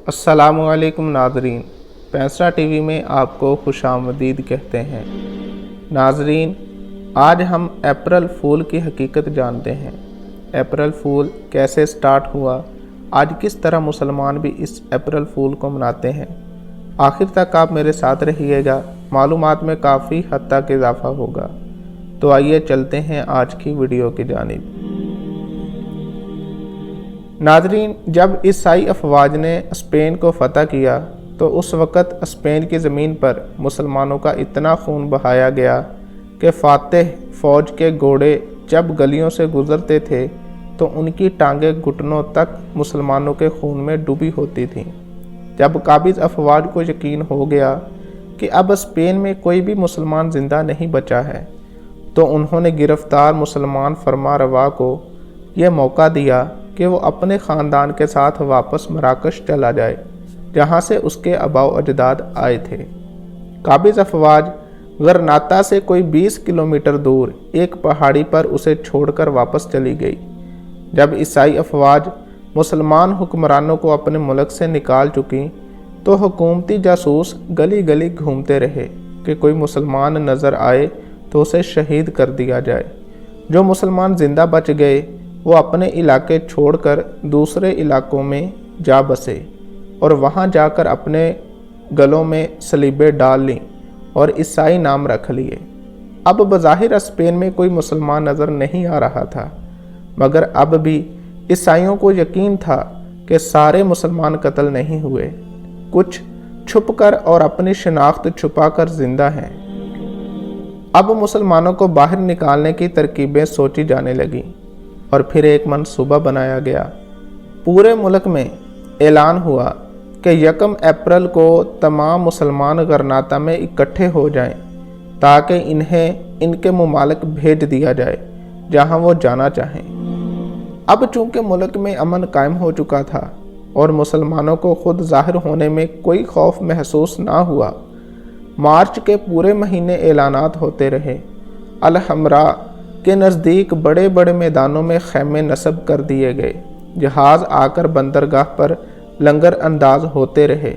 अस्सलामुअलैकुम नाज़रीन, पैंसरा टीवी में आपको खुशामदीद कहते हैं। नाज़रीन, आज हम अप्रैल फूल की हकीकत जानते हैं। अप्रैल फूल कैसे स्टार्ट हुआ, आज किस तरह मुसलमान भी इस अप्रैल फूल को मनाते हैं। आखिर तक आप मेरे साथ रहिएगा, मालूमात में काफ़ी हद तक इजाफ़ा होगा। तो आइए चलते हैं आज की वीडियो की जानिब। नाज़रीन, जब ईसाई अफवाज ने स्पेन को फ़तह किया तो उस वक़्त स्पेन की ज़मीन पर मुसलमानों का इतना खून बहाया गया कि फ़ातिह फ़ौज के घोड़े जब गलियों से गुज़रते थे तो उनकी टांगें घुटनों तक मुसलमानों के खून में डूबी होती थीं। जब काबिज़ अफवाज को यकीन हो गया कि अब स्पेन में कोई भी मुसलमान ज़िंदा नहीं बचा है, तो उन्होंने गिरफ़्तार मुसलमान फरमारवा को यह मौका दिया कि वो अपने ख़ानदान के साथ वापस मराकश चला जाए, जहाँ से उसके आबाओ अजदाद आए थे। काबिज़ अफवाज गरनाता से कोई 20 किलोमीटर दूर एक पहाड़ी पर उसे छोड़कर वापस चली गई। जब ईसाई अफवाज मुसलमान हुक्मरानों को अपने मुल्क से निकाल चुकी तो हुकूमती जासूस गली गली घूमते रहे कि कोई मुसलमान नज़र आए तो उसे शहीद कर दिया जाए। जो मुसलमान ज़िंदा बच गए वो अपने इलाके छोड़कर दूसरे इलाकों में जा बसे और वहाँ जाकर अपने गलों में सलीबें डाल लीं और ईसाई नाम रख लिए। अब बज़ाहिर स्पेन में कोई मुसलमान नज़र नहीं आ रहा था, मगर अब भी ईसाइयों को यकीन था कि सारे मुसलमान कत्ल नहीं हुए, कुछ छुपकर और अपनी शिनाख्त छुपाकर ज़िंदा हैं। अब मुसलमानों को बाहर निकालने की तरकीबें सोची जाने लगीं और फिर एक मंसूबा बनाया गया। पूरे मुल्क में ऐलान हुआ कि 1 अप्रैल को तमाम मुसलमान गरनाता में इकट्ठे हो जाएं ताकि इन्हें इनके मुमालिक भेज दिया जाए जहां वो जाना चाहें। अब चूंकि मुल्क में अमन कायम हो चुका था और मुसलमानों को खुद ज़ाहिर होने में कोई खौफ महसूस ना हुआ, मार्च के पूरे महीने ऐलानात होते रहे। अल-हमरा के नज़दीक बड़े बड़े मैदानों में खैमे नस्ब कर दिए गए। जहाज़ आकर बंदरगाह पर लंगर अंदाज होते रहे।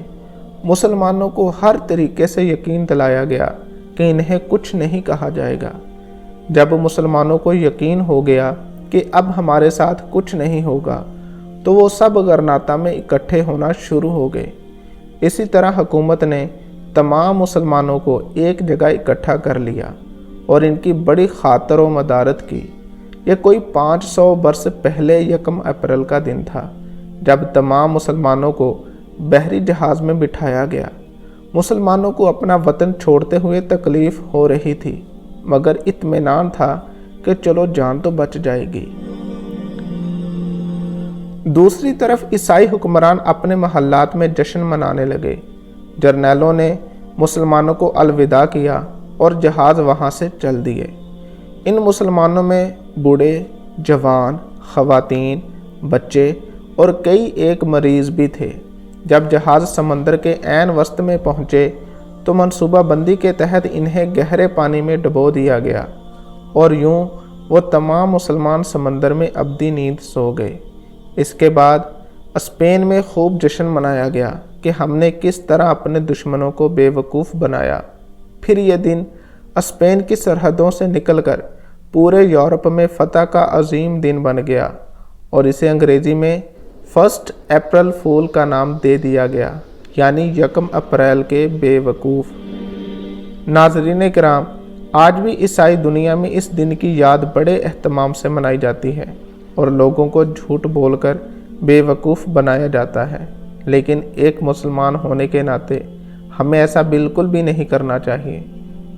मुसलमानों को हर तरीके से यकीन दिलाया गया कि इन्हें कुछ नहीं कहा जाएगा। जब मुसलमानों को यकीन हो गया कि अब हमारे साथ कुछ नहीं होगा तो वो सब गरनाता में इकट्ठे होना शुरू हो गए। इसी तरह हुकूमत ने तमाम मुसलमानों को एक जगह इकट्ठा कर लिया और इनकी बड़ी खातर व मदारत की। ये कोई 500 वर्ष पहले 1 अप्रैल का दिन था जब तमाम मुसलमानों को बहरी जहाज़ में बिठाया गया। मुसलमानों को अपना वतन छोड़ते हुए तकलीफ़ हो रही थी, मगर इत्मीनान था कि चलो जान तो बच जाएगी। दूसरी तरफ ईसाई हुक्मरान अपने महल्लात में जश्न मनाने लगे। जर्नैलों ने मुसलमानों को अलविदा किया और जहाज़ वहाँ से चल दिए। इन मुसलमानों में बूढ़े, जवान, ख़वातीन, बच्चे और कई एक मरीज़ भी थे। जब जहाज़ समंदर के ऐन वस्त में पहुँचे तो मनसूबाबंदी के तहत इन्हें गहरे पानी में डुबो दिया गया और यूं वो तमाम मुसलमान समंदर में अब्दी नींद सो गए। इसके बाद स्पेन में खूब जश्न मनाया गया कि हमने किस तरह अपने दुश्मनों को बेवकूफ़ बनाया। फिर यह दिन स्पेन की सरहदों से निकलकर पूरे यूरोप में फ़तह का अजीम दिन बन गया और इसे अंग्रेज़ी में 1 अप्रैल फूल का नाम दे दिया गया, यानी 1 अप्रैल के बेवकूफ़। नाज़रीन किराम, आज भी ईसाई दुनिया में इस दिन की याद बड़े एहतमाम से मनाई जाती है और लोगों को झूठ बोलकर बेवकूफ़ बनाया जाता है, लेकिन एक मुसलमान होने के नाते हमें ऐसा बिल्कुल भी नहीं करना चाहिए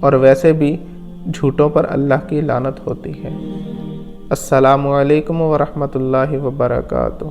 और वैसे भी झूठों पर अल्लाह की लानत होती है। अस्सलामु अलैकुम व रहमतुल्लाहि व बरकातुहू।